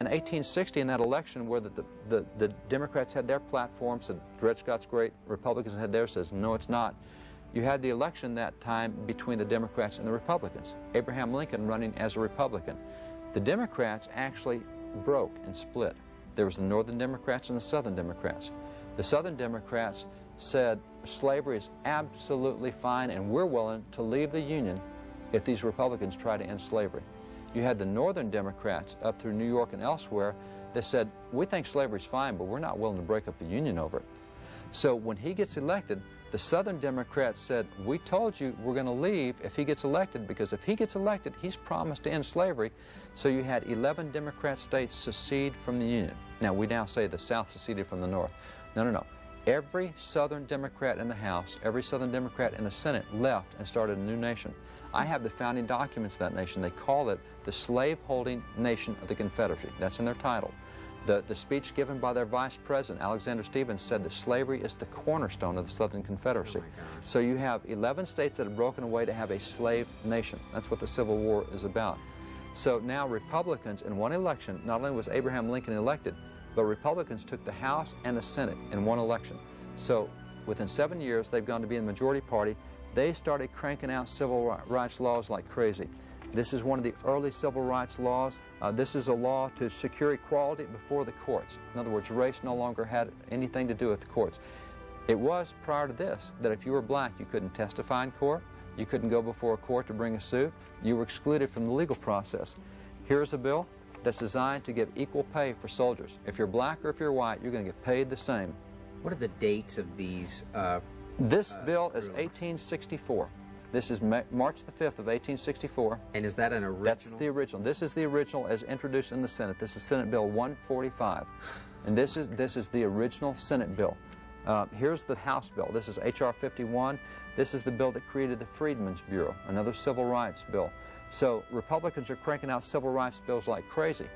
In 1860, in that election where the Democrats had their platform, said Dred Scott's great, Republicans had theirs, says no it's not. You had the election that time between the Democrats and the Republicans. Abraham Lincoln running as a Republican. The Democrats actually broke and split. There was the Northern Democrats and the Southern Democrats. The Southern Democrats said slavery is absolutely fine and we're willing to leave the Union if these Republicans try to end slavery. You had the Northern Democrats up through New York and elsewhere that said, we think slavery's fine, but we're not willing to break up the Union over it. So when he gets elected, the Southern Democrats said, we told you we're going to leave if he gets elected, because if he gets elected, he's promised to end slavery. So you had 11 Democrat states secede from the Union. Now, we now say the South seceded from the North. No, no, no. Every Southern Democrat in the House, every Southern Democrat in the Senate left and started a new nation. I have the founding documents of that nation. They call it the slave-holding nation of the Confederacy. That's in their title. The speech given by their vice president, Alexander Stephens, said that slavery is the cornerstone of the Southern Confederacy. Oh so you have 11 states that have broken away to have a slave nation. That's what the Civil War is about. So now Republicans, in one election, not only was Abraham Lincoln elected, but Republicans took the House and the Senate in one election. So within 7 years, they've gone to be in the majority party. They started cranking out civil rights laws like crazy. This is one of the early civil rights laws. This is a law to secure equality before the courts. In other words, race no longer had anything to do with the courts. It was prior to this that if you were black, you couldn't testify in court, you couldn't go before a court to bring a suit, you were excluded from the legal process. Here's a bill that's designed to give equal pay for soldiers. If you're black or if you're white, you're going to get paid the same. What are the dates of these? This bill is 1864. This is March the 5th of 1864. And is that an original? That's the original. This is the original as introduced in the Senate. This is Senate Bill 145. And this is the original Senate bill. Here's the House bill. This is H.R. 51. This is the bill that created the Freedmen's Bureau, another civil rights bill. So Republicans are cranking out civil rights bills like crazy.